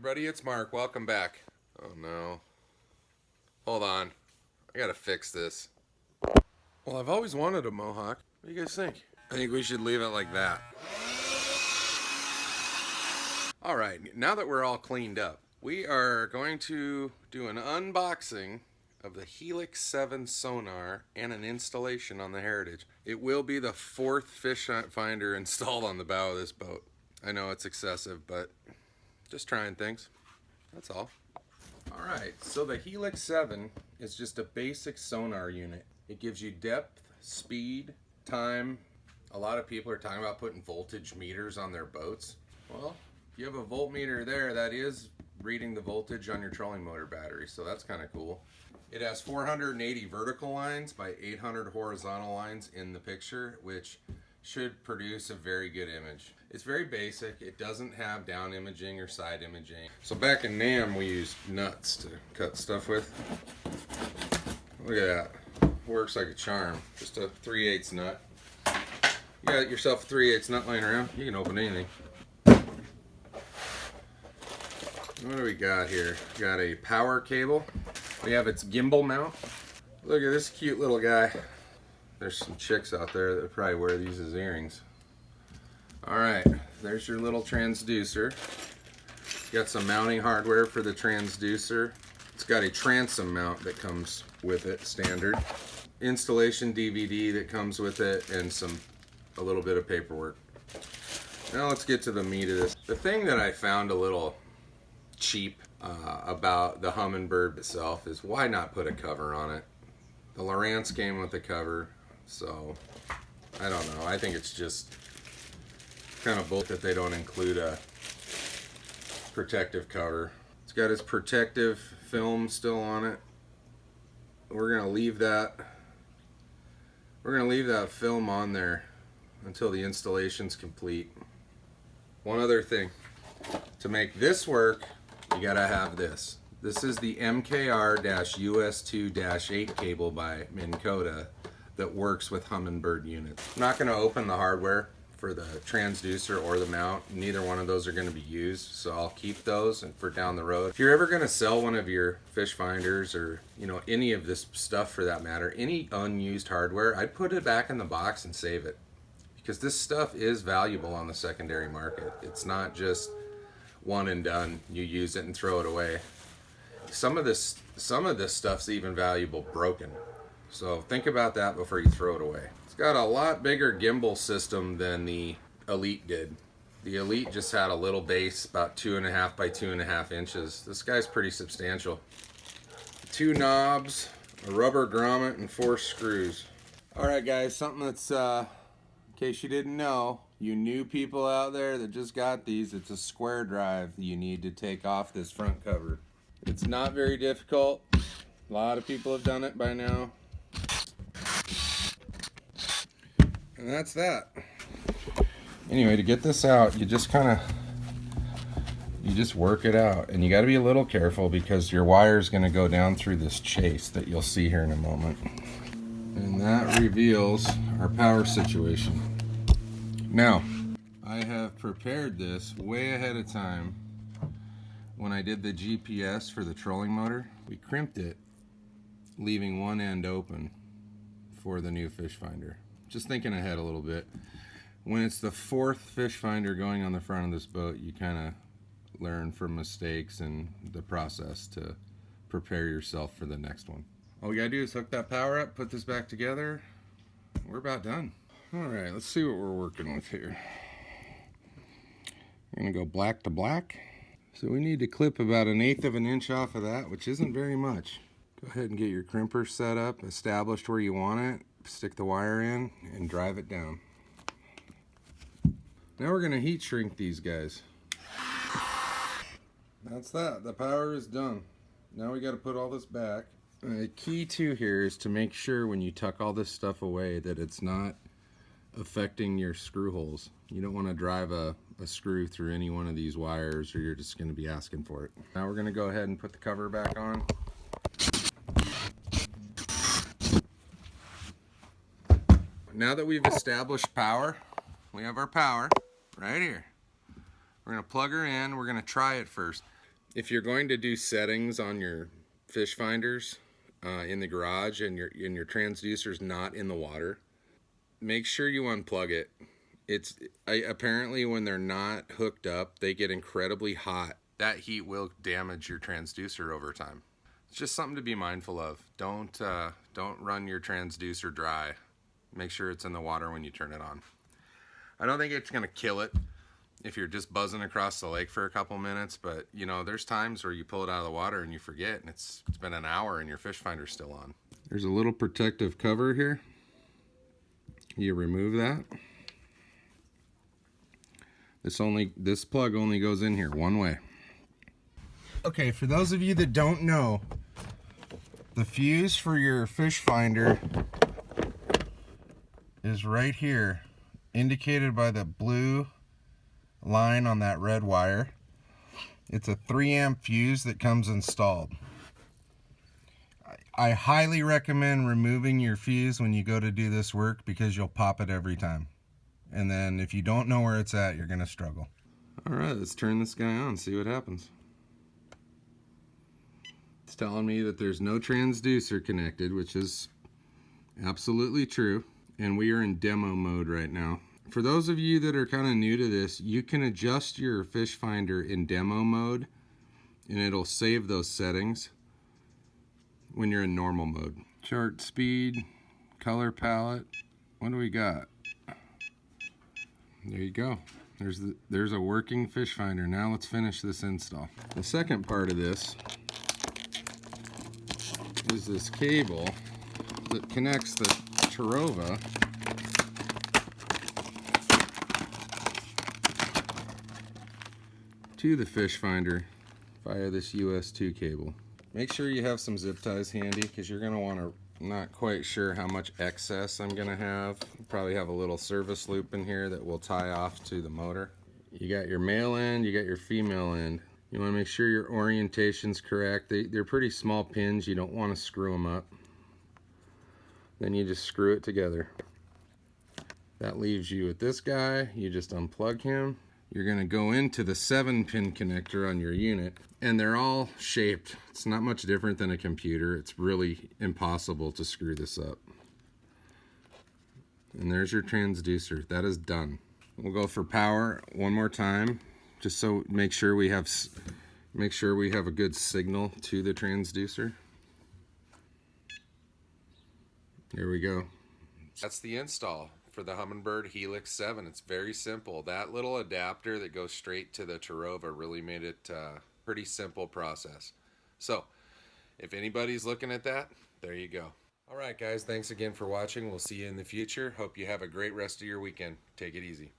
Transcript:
everybody, it's Mark. Welcome back. Oh no. Hold on. I gotta fix this. Well, I've always wanted a mohawk. What do you guys think? I think we should leave it like that. Alright, now that we're all cleaned up, we are going to do an unboxing of the Helix 7 sonar and an installation on the Heritage. It will be the 4th fish finder installed on the bow of this boat. I know it's excessive, but just trying things. That's all. Alright, so the Helix 7 is just a basic sonar unit. It gives you depth, speed, time. A lot of people are talking about putting voltage meters on their boats. Well, if you have a voltmeter there, that is reading the voltage on your trolling motor battery, so that's kind of cool. It has 480 vertical lines by 800 horizontal lines in the picture, which should produce a very good image. It's very basic. It doesn't have down imaging or side imaging. So back in NAM, we used nuts to cut stuff with. Look at that. Works like a charm. Just a 3/8 nut. You got yourself a 3/8 nut lying around, you can open anything. What do we got here? We got a power cable. We have its gimbal mount. Look at this cute little guy. There's some chicks out there that probably wear these as earrings. Alright, there's your little transducer. Got some mounting hardware for the transducer. It's got a transom mount that comes with it, standard. Installation DVD that comes with it, and a little bit of paperwork. Now let's get to the meat of this. The thing that I found a little cheap about the Humminbird itself is why not put a cover on it? The Lowrance came with a cover, so I don't know. I think it's just kind of bull that they don't include a protective cover. It's got its protective film still on it. We're gonna leave that film on there until the installation's complete. One other thing, to make this work, you gotta have this. This is the MKR-US2-8 cable by Minn Kota that works with Humminbird units. I'm not gonna open the hardware for the transducer or the mount. Neither one of those are gonna be used, so I'll keep those for down the road. If you're ever gonna sell one of your fish finders, or any of this stuff for that matter, any unused hardware, I'd put it back in the box and save it. Because this stuff is valuable on the secondary market. It's not just one and done. You use it and throw it away. Some of this stuff's even valuable broken. So think about that before you throw it away. It's got a lot bigger gimbal system than the Elite did. The Elite just had a little base, about 2.5 by 2.5 inches. This guy's pretty substantial. 2 knobs, a rubber grommet, and 4 screws. Alright guys, something that's, in case you didn't know, you new people out there that just got these, it's a square drive you need to take off this front cover. It's not very difficult. A lot of people have done it by now. And that's that. Anyway, to get this out, you just work it out. And you got to be a little careful because your wire is going to go down through this chase that you'll see here in a moment. And that reveals our power situation. Now, I have prepared this way ahead of time. When I did the GPS for the trolling motor, we crimped it, leaving one end open for the new fish finder. Just thinking ahead a little bit. When it's the 4th fish finder going on the front of this boat, you kind of learn from mistakes and the process to prepare yourself for the next one. All we gotta do is hook that power up, put this back together. We're about done. Alright, let's see what we're working with here. We're gonna go black to black. So we need to clip about 1/8 of an inch off of that, which isn't very much. Go ahead and get your crimper set up, established where you want it, stick the wire in, and drive it down. Now we're gonna heat shrink these guys. That's that, the power is done. Now we gotta put all this back. The key too here is to make sure when you tuck all this stuff away that it's not affecting your screw holes. You don't want to drive a screw through any one of these wires or you're just going to be asking for it. Now we're going to go ahead and put the cover back on. Now that we've established power, we have our power right here. We're going to plug her in. We're going to try it first. If you're going to do settings on your fish finders in the garage and your transducer's not in the water, make sure you unplug it. Apparently when they're not hooked up, they get incredibly hot. That heat will damage your transducer over time. It's just something to be mindful of. Don't run your transducer dry. Make sure it's in the water when you turn it on. I don't think it's gonna kill it if you're just buzzing across the lake for a couple minutes, but you know, there's times where you pull it out of the water and you forget, and it's been an hour and your fish finder's still on. There's a little protective cover here. You remove that. This plug only goes in here one way. Okay, for those of you that don't know, the fuse for your fish finder is right here, indicated by the blue line on that red wire. It's a 3 amp fuse that comes installed. I highly recommend removing your fuse when you go to do this work, because you'll pop it every time. And then if you don't know where it's at, you're gonna struggle. All right, let's turn this guy on, see what happens. It's telling me that there's no transducer connected, which is absolutely true. And we are in demo mode right now. For those of you that are kind of new to this, you can adjust your fish finder in demo mode and it'll save those settings when you're in normal mode. Chart speed, color palette, what do we got? There you go. There's a working fish finder. Now let's finish this install. The second part of this is this cable that connects the Terrova to the fish finder via this US 2 cable. Make sure you have some zip ties handy, because you're going to want to, not quite sure how much excess I'm going to have. Probably have a little service loop in here that will tie off to the motor. You got your male end, you got your female end. You want to make sure your orientation's correct. They're pretty small pins, you don't want to screw them up. Then you just screw it together. That leaves you with this guy. You just unplug him. You're going to go into the 7-pin connector on your unit, and they're all shaped. It's not much different than a computer. It's really impossible to screw this up. And there's your transducer. That is done. We'll go for power one more time, just so make sure we have a good signal to the transducer. There we go. That's the install for the Humminbird Helix 7. It's very simple. That little adapter that goes straight to the Terrova really made it a pretty simple process. So if anybody's looking at that, there you go. All right, guys, thanks again for watching. We'll see you in the future. Hope you have a great rest of your weekend. Take it easy.